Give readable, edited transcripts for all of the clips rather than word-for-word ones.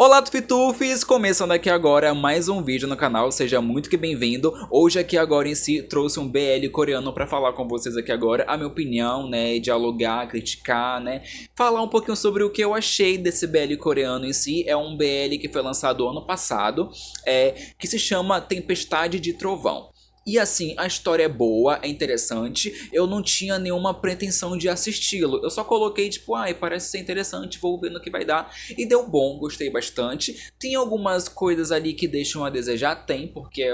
Olá, Tufitufes! Começando aqui agora mais um vídeo no canal, seja muito que bem-vindo. Hoje aqui agora em si trouxe um BL coreano pra falar com vocês aqui agora a minha opinião, né, dialogar, criticar, né, falar um pouquinho sobre o que eu achei desse BL coreano em si. É um BL que foi lançado ano passado, que se chama Tempestade de Trovão. E assim, a história é boa, é interessante, eu não tinha nenhuma pretensão de assisti-lo, eu só coloquei tipo, ai, parece ser interessante, vou ver no que vai dar, e deu bom, gostei bastante. Tem algumas coisas ali que deixam a desejar, tem, porque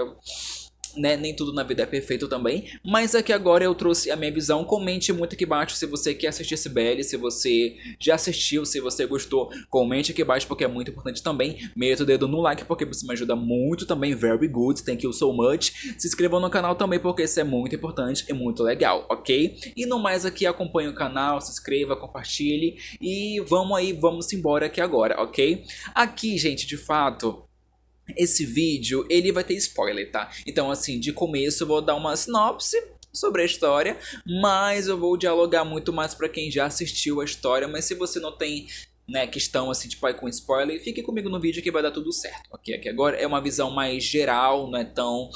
né, nem tudo na vida é perfeito também, mas aqui agora eu trouxe a minha visão. Comente muito aqui embaixo se você quer assistir esse BL, se você já assistiu, se você gostou, comente aqui embaixo porque é muito importante também. Meta o dedo no like porque você me ajuda muito também, very good, thank you so much. Se inscreva no canal também porque isso é muito importante e muito legal, ok? E no mais aqui, acompanhe o canal, se inscreva, compartilhe e vamos aí, vamos embora aqui agora, ok? Aqui, gente, de fato, esse vídeo, ele vai ter spoiler, tá? Então, assim, de começo eu vou dar uma sinopse sobre a história, mas eu vou dialogar muito mais pra quem já assistiu a história. Mas se você não tem, né, questão assim, tipo, aí com spoiler, fique comigo no vídeo que vai dar tudo certo, ok? Aqui agora é uma visão mais geral, não é tão...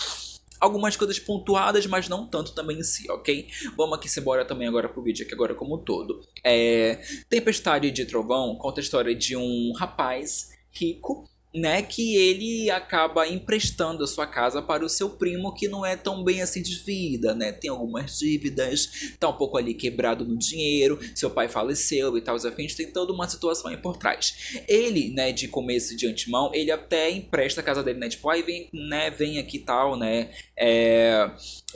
algumas coisas pontuadas, mas não tanto também em si, ok? Vamos aqui se embora também agora pro vídeo aqui agora como um todo. Tempestade de Trovão conta a história de um rapaz rico, né, que ele acaba emprestando a sua casa para o seu primo, que não é tão bem assim de vida, né, tem algumas dívidas, tá um pouco ali quebrado no dinheiro, seu pai faleceu e tal, os afins, tem toda uma situação aí por trás. Ele, né, de começo, de antemão, ele até empresta a casa dele, né, tipo, aí vem, né, vem aqui e tal, né,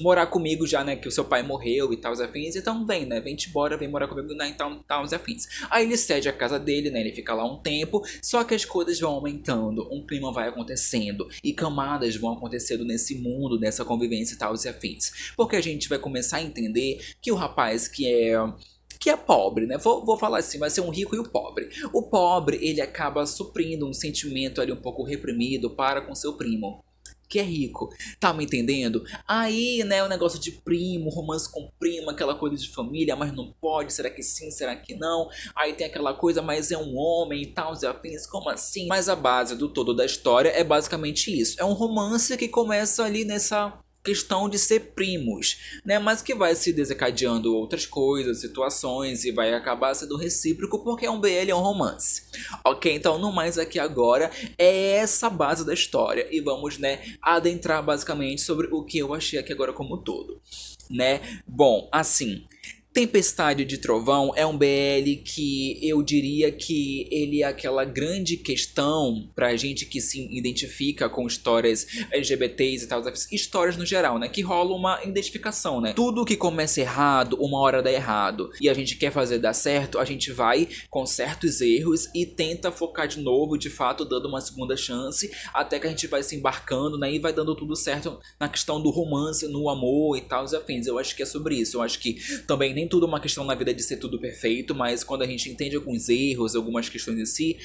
morar comigo já, né, que o seu pai morreu e tal, os afins, então vem, né, vem-te embora, vem morar comigo, né, então, tal, os afins. Aí ele cede a casa dele, né, ele fica lá um tempo, só que as coisas vão aumentando, um clima vai acontecendo e camadas vão acontecendo nesse mundo, nessa convivência e tal, os afins. Porque a gente vai começar a entender que o rapaz que é pobre, né? Vou falar assim, vai ser um rico e o pobre. O pobre, ele acaba suprindo um sentimento ali um pouco reprimido para com seu primo, que é rico, tá me entendendo? Aí, né, o negócio de primo, romance com primo, aquela coisa de família, mas não pode, será que sim, será que não? Aí tem aquela coisa, mas é um homem e tal, os afins, como assim? Mas a base do todo da história é basicamente isso, é um romance que começa ali nessa questão de ser primos, né, mas que vai se desencadeando outras coisas, situações e vai acabar sendo recíproco porque é um BL, é um romance. Ok, então no mais aqui agora é essa base da história e vamos, né, adentrar basicamente sobre o que eu achei aqui agora como um todo, né? Bom, assim, Tempestade de Trovão é um BL que eu diria que ele é aquela grande questão pra gente que se identifica com histórias LGBTs e tal, histórias no geral, né? Que rola uma identificação, né? Tudo que começa errado, uma hora dá errado. E a gente quer fazer dar certo, a gente vai com certos erros e tenta focar de novo, de fato, dando uma segunda chance, até que a gente vai se embarcando, né? E vai dando tudo certo na questão do romance, no amor e tal, os afins. Eu acho que é sobre isso. Eu acho que também nem tudo é uma questão na vida de ser tudo perfeito, mas quando a gente entende alguns erros, algumas questões em si,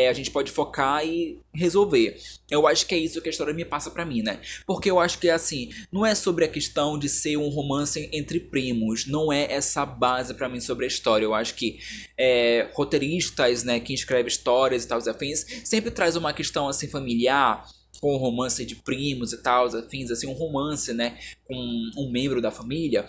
a gente pode focar e resolver. Eu acho que é isso que a história me passa pra mim, né? Porque eu acho que assim, não é sobre a questão de ser um romance entre primos, não é essa base pra mim sobre a história. Eu acho que roteiristas, né, que escrevem histórias e tal, os afins, sempre traz uma questão assim familiar, com um romance de primos e tal, afins, assim, um romance, né, com um membro da família,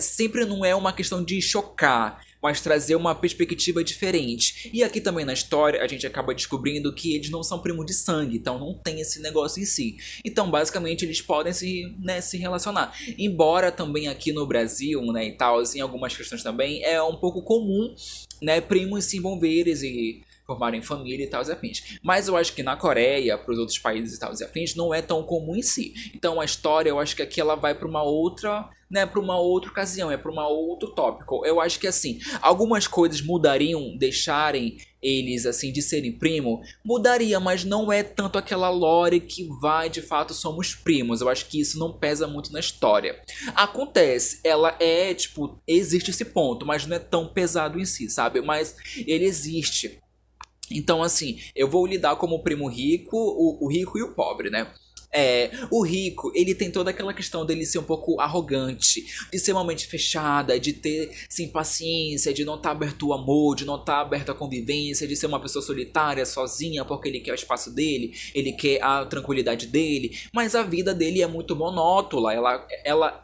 sempre não é uma questão de chocar, mas trazer uma perspectiva diferente. E aqui também na história a gente acaba descobrindo que eles não são primos de sangue, então não tem esse negócio em si. Então basicamente eles podem se relacionar. Embora também aqui no Brasil, né, e tal, em algumas questões também é um pouco comum, né, primos se envolverem e formarem família e tal e afins. Mas eu acho que na Coreia, para os outros países e tal e afins, não é tão comum em si. Então a história, eu acho que aqui ela vai para uma outra, né, para uma outra ocasião, para uma outro tópico. Eu acho que assim, algumas coisas mudariam, deixarem eles assim de serem primo, mudaria, mas não é tanto aquela lore que vai, de fato, somos primos. Eu acho que isso não pesa muito na história. Acontece, ela tipo, existe esse ponto, mas não é tão pesado em si, sabe? Mas ele existe. Então, assim, eu vou lidar como o primo rico, o rico e o pobre, né? O rico, ele tem toda aquela questão dele ser um pouco arrogante, de ser uma mente fechada, de ter, sim, paciência, de não estar aberto ao amor, de não estar aberto à convivência, de ser uma pessoa solitária, sozinha, porque ele quer o espaço dele, ele quer a tranquilidade dele, mas a vida dele é muito monótona,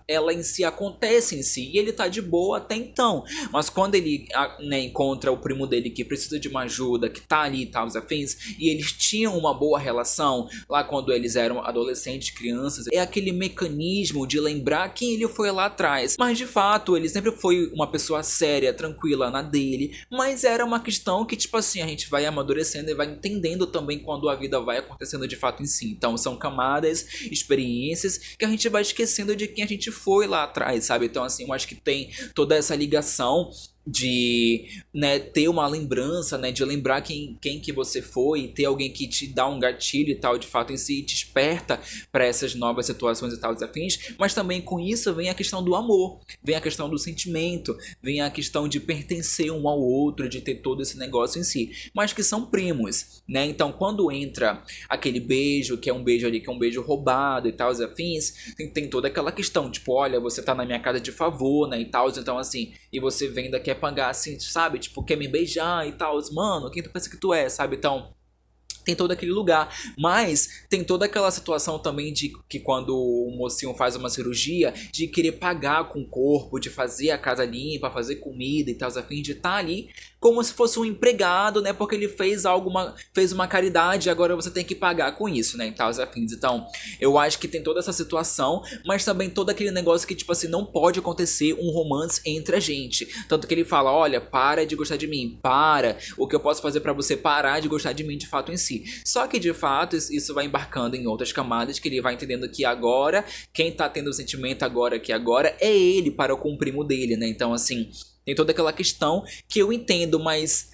ela em si acontece em si, e ele tá de boa até então, mas quando ele, né, encontra o primo dele que precisa de uma ajuda, que tá ali e tal, os afins, e eles tinham uma boa relação, lá quando eles eram adolescentes, crianças, é aquele mecanismo de lembrar quem ele foi lá atrás. Mas de fato, ele sempre foi uma pessoa séria, tranquila na dele, mas era uma questão que, tipo assim, a gente vai amadurecendo e vai entendendo também quando a vida vai acontecendo de fato em si. Então são camadas, experiências que a gente vai esquecendo de quem a gente foi lá atrás, sabe? Então assim, eu acho que tem toda essa ligação de, né, ter uma lembrança, né, de lembrar quem que você foi, ter alguém que te dá um gatilho e tal, de fato em si, te esperta para essas novas situações e tal, desafios, mas também com isso vem a questão do amor, vem a questão do sentimento, vem a questão de pertencer um ao outro, de ter todo esse negócio em si, mas que são primos, né, então quando entra aquele beijo, que é um beijo ali, que é um beijo roubado e tal, os afins, tem toda aquela questão, tipo, olha, você tá na minha casa de favor, né, e tal, então assim, e você vem daqui pagar assim, sabe? Tipo, quer me beijar e tal. Mano, quem tu pensa que tu é, sabe? Então, tem todo aquele lugar, mas tem toda aquela situação também de que quando o mocinho faz uma cirurgia, de querer pagar com o corpo, de fazer a casa limpa, fazer comida e tal, a fim de estar ali como se fosse um empregado, né, porque ele fez uma caridade e agora você tem que pagar com isso, né, e tal, afins. Então, eu acho que tem toda essa situação, mas também todo aquele negócio que, tipo assim, não pode acontecer um romance entre a gente, tanto que ele fala, olha, para de gostar de mim, o que eu posso fazer pra você parar de gostar de mim de fato em si. Só que de fato isso vai embarcando em outras camadas, que ele vai entendendo que agora quem tá tendo o sentimento agora é ele para com o primo dele, né? Então assim, tem toda aquela questão que eu entendo, mas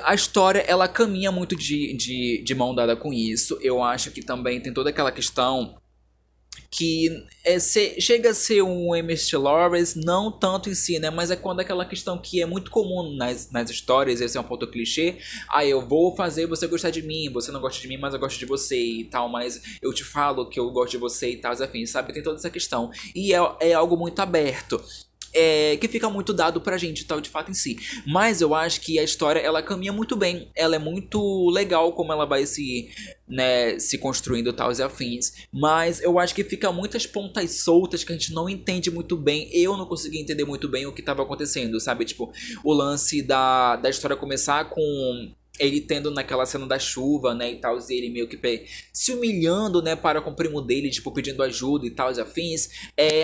a história ela caminha muito de mão dada com isso. Eu acho que também tem toda aquela questão que chega a ser um Emmett Lawrence, não tanto em si, né? Mas é quando aquela questão que é muito comum nas histórias, esse é um ponto clichê. Eu vou fazer você gostar de mim, você não gosta de mim, mas eu gosto de você e tal, mas eu te falo que eu gosto de você e tal, afim, sabe? Tem toda essa questão. E é algo muito aberto. Que fica muito dado pra gente, tal, de fato em si. Mas eu acho que a história, ela caminha muito bem. Ela é muito legal como ela vai se construindo, tal, e afins. Mas eu acho que fica muitas pontas soltas que a gente não entende muito bem. Eu não consegui entender muito bem o que estava acontecendo, sabe? Tipo, o lance da história começar com ele tendo naquela cena da chuva, né, e tal, e ele meio que se humilhando, né, para com o primo dele, tipo, pedindo ajuda e tal, e afins,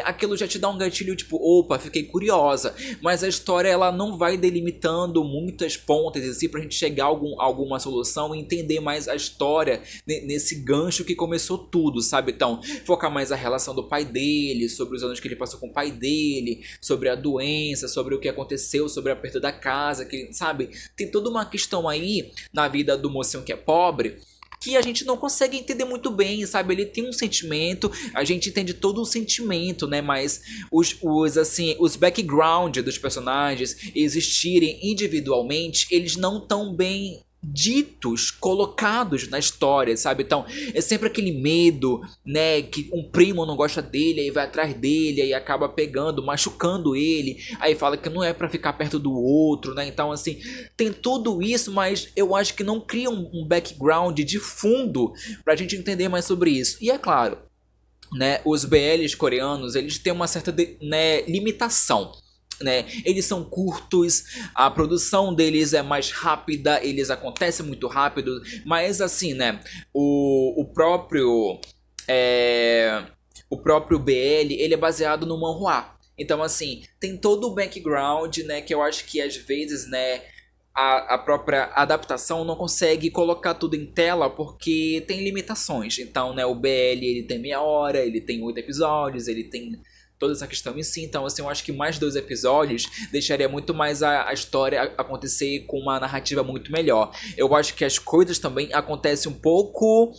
aquilo já te dá um gatilho, tipo, opa, fiquei curiosa, mas a história, ela não vai delimitando muitas pontas, assim, pra gente chegar a alguma solução e entender mais a história nesse gancho que começou tudo, sabe? Então, focar mais a relação do pai dele, sobre os anos que ele passou com o pai dele, sobre a doença, sobre o que aconteceu, sobre a perda da casa, que, sabe? Tem toda uma questão aí na vida do mocinho que é pobre, que a gente não consegue entender muito bem, sabe? Ele tem um sentimento, a gente entende todo o sentimento, né? Mas os background dos personagens existirem individualmente, eles não tão bem ditos, colocados na história, sabe? Então, é sempre aquele medo, né, que um primo não gosta dele, aí vai atrás dele, aí acaba pegando, machucando ele, aí fala que não é pra ficar perto do outro, né? Então, assim, tem tudo isso, mas eu acho que não cria um background de fundo pra gente entender mais sobre isso. E é claro, né, os BLs coreanos, eles têm uma certa limitação, né? Eles são curtos, a produção deles é mais rápida, eles acontecem muito rápido, mas assim, né, o próprio BL, ele é baseado no manhwa. Então assim, tem todo o background, né, que eu acho que às vezes, né, a própria adaptação não consegue colocar tudo em tela porque tem limitações. Então, né, o BL, ele tem meia hora, ele tem 8 episódios, ele tem toda essa questão em si. Então, assim, eu acho que mais 2 episódios deixaria muito mais a história acontecer com uma narrativa muito melhor. Eu acho que as coisas também acontecem um pouco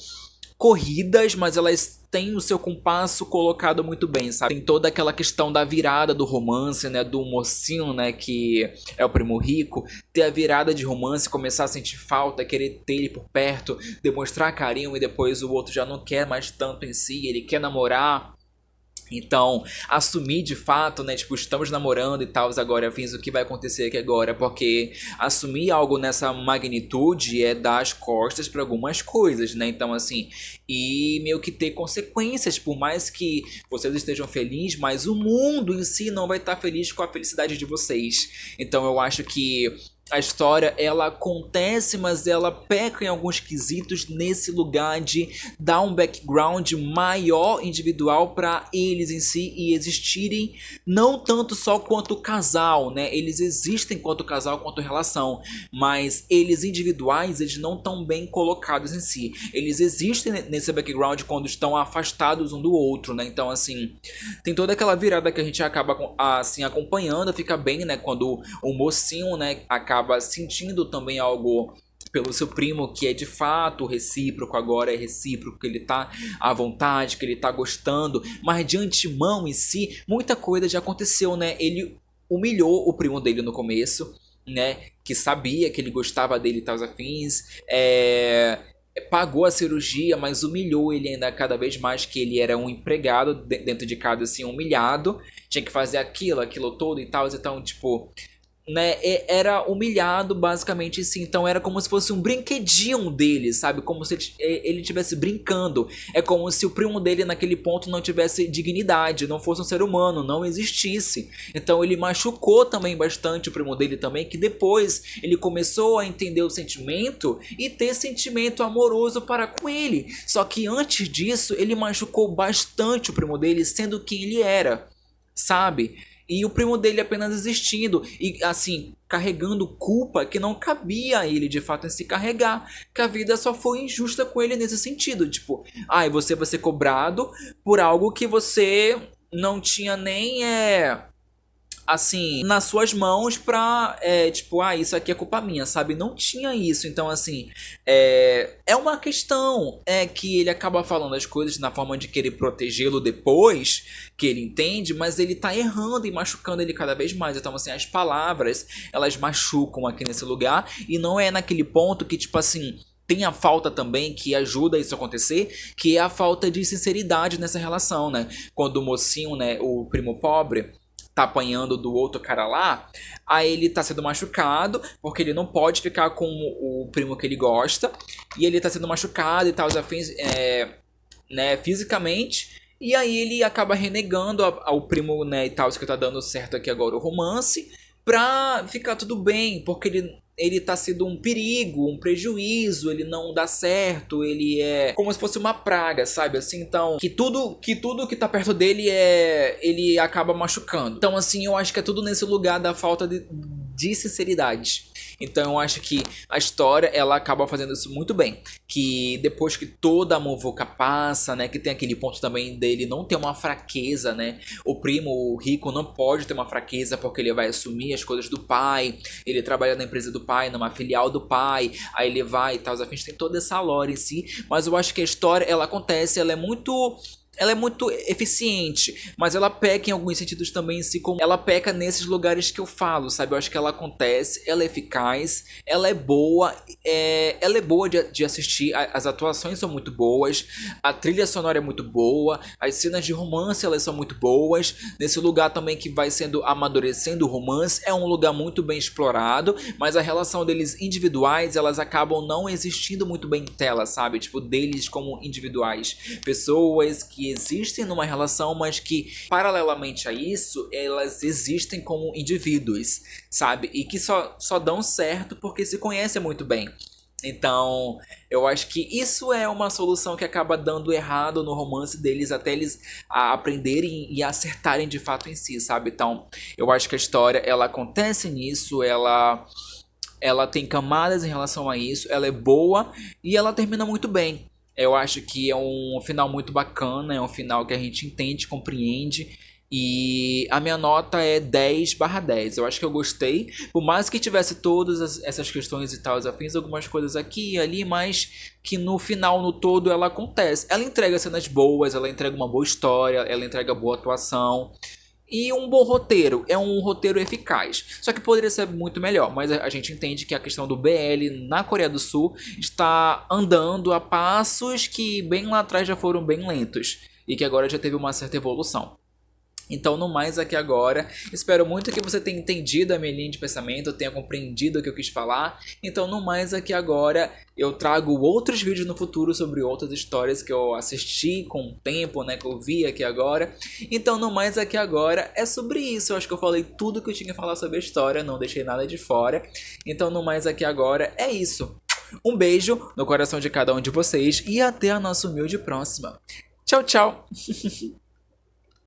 corridas, mas elas têm o seu compasso colocado muito bem, sabe? Tem toda aquela questão da virada do romance, né? Do mocinho, né? Que é o primo rico, ter a virada de romance, começar a sentir falta, querer ter ele por perto, demonstrar carinho e depois o outro já não quer mais tanto em si, ele quer namorar. Então, assumir de fato, né, tipo, estamos namorando e tal, agora fins o que vai acontecer aqui agora, porque assumir algo nessa magnitude é dar as costas para algumas coisas, né? Então, assim, e meio que ter consequências, por mais que vocês estejam felizes, mas o mundo em si não vai estar feliz com a felicidade de vocês. Então, eu acho que a história, ela acontece, mas ela peca em alguns quesitos nesse lugar de dar um background maior individual para eles em si e existirem não tanto só quanto casal, né? Eles existem quanto casal, quanto relação, mas eles individuais, eles não estão bem colocados em si. Eles existem nesse background quando estão afastados um do outro, né? Então, assim, tem toda aquela virada que a gente acaba assim acompanhando, fica bem, né? Quando o mocinho, né, acaba sentindo também algo pelo seu primo, que é de fato recíproco, agora é recíproco, que ele tá à vontade, que ele tá gostando, mas de antemão em si, muita coisa já aconteceu, né? Ele humilhou o primo dele no começo, né? Que sabia que ele gostava dele e tal afins, pagou a cirurgia, mas humilhou ele ainda cada vez mais, que ele era um empregado dentro de casa, assim, humilhado, tinha que fazer aquilo todo e tal, então, tipo, né, era humilhado basicamente assim, então era como se fosse um brinquedinho dele, sabe, como se ele estivesse brincando, é como se o primo dele naquele ponto não tivesse dignidade, não fosse um ser humano, não existisse, então ele machucou também bastante o primo dele também, que depois ele começou a entender o sentimento e ter sentimento amoroso para com ele, só que antes disso ele machucou bastante o primo dele sendo quem ele era, sabe? E o primo dele apenas existindo e, assim, carregando culpa que não cabia a ele de fato em se carregar. Que a vida só foi injusta com ele nesse sentido. Tipo, você vai ser cobrado por algo que você não tinha nem, assim, nas suas mãos pra, tipo, isso aqui é culpa minha, sabe? Não tinha isso, então, assim, é uma questão, que ele acaba falando as coisas na forma de querer protegê-lo depois, que ele entende, mas ele tá errando e machucando ele cada vez mais, então, assim, as palavras, elas machucam aqui nesse lugar, e não é naquele ponto que, tipo, assim, tem a falta também que ajuda isso a acontecer, que é a falta de sinceridade nessa relação, né? Quando o mocinho, né, o primo pobre, tá apanhando do outro cara lá, aí ele tá sendo machucado, porque ele não pode ficar com o primo que ele gosta, e ele tá sendo machucado e tal, afins, né, fisicamente, e aí ele acaba renegando ao primo, né, e tal, que tá dando certo aqui agora o romance, pra ficar tudo bem, porque ele tá sendo um perigo, um prejuízo, ele não dá certo, ele é como se fosse uma praga, sabe? Assim, então, que tudo que tá perto dele ele acaba machucando. Então, assim, eu acho que é tudo nesse lugar da falta de sinceridade. Então eu acho que a história, ela acaba fazendo isso muito bem. Que depois que toda a muvuca passa, né? Que tem aquele ponto também dele não ter uma fraqueza, né? O primo, o rico, não pode ter uma fraqueza porque ele vai assumir as coisas do pai. Ele trabalha na empresa do pai, numa filial do pai. Aí ele vai e tal, os afins, tem toda essa lore em si. Mas eu acho que a história, ela acontece, ela é muito eficiente, mas ela peca em alguns sentidos também, assim como ela peca nesses lugares que eu falo, sabe? Eu acho que ela acontece, ela é eficaz, ela é boa, de assistir, as atuações são muito boas, a trilha sonora é muito boa, as cenas de romance, elas são muito boas, nesse lugar também que vai sendo amadurecendo o romance, é um lugar muito bem explorado, mas a relação deles individuais, elas acabam não existindo muito bem em tela, sabe? Tipo, deles como individuais, pessoas que existem numa relação, mas que paralelamente a isso, elas existem como indivíduos, sabe? E que só dão certo porque se conhecem muito bem. Então, eu acho que isso é uma solução que acaba dando errado no romance deles, até eles aprenderem e acertarem de fato em si, sabe? Então, eu acho que a história, ela acontece nisso, ela tem camadas em relação a isso, ela é boa e ela termina muito bem. Eu acho que é um final muito bacana, é um final que a gente entende, compreende, E a minha nota é 10/10. Eu acho que eu gostei. Por mais que tivesse todas essas questões e tal, eu fiz algumas coisas aqui e ali, mas que no final, no todo, ela acontece. Ela entrega cenas boas, ela entrega uma boa história, ela entrega boa atuação. E um bom roteiro, é um roteiro eficaz. Só que poderia ser muito melhor, mas a gente entende que a questão do BL na Coreia do Sul está andando a passos que bem lá atrás já foram bem lentos e que agora já teve uma certa evolução. Então, no mais aqui agora, espero muito que você tenha entendido a minha linha de pensamento, tenha compreendido o que eu quis falar. Então, no mais aqui agora, eu trago outros vídeos no futuro sobre outras histórias que eu assisti com o tempo, né, que eu vi aqui agora. Então, no mais aqui agora, é sobre isso. Eu acho que eu falei tudo que eu tinha que falar sobre a história, não deixei nada de fora. Então, no mais aqui agora, é isso. Um beijo no coração de cada um de vocês e até a nossa humilde próxima. Tchau, tchau!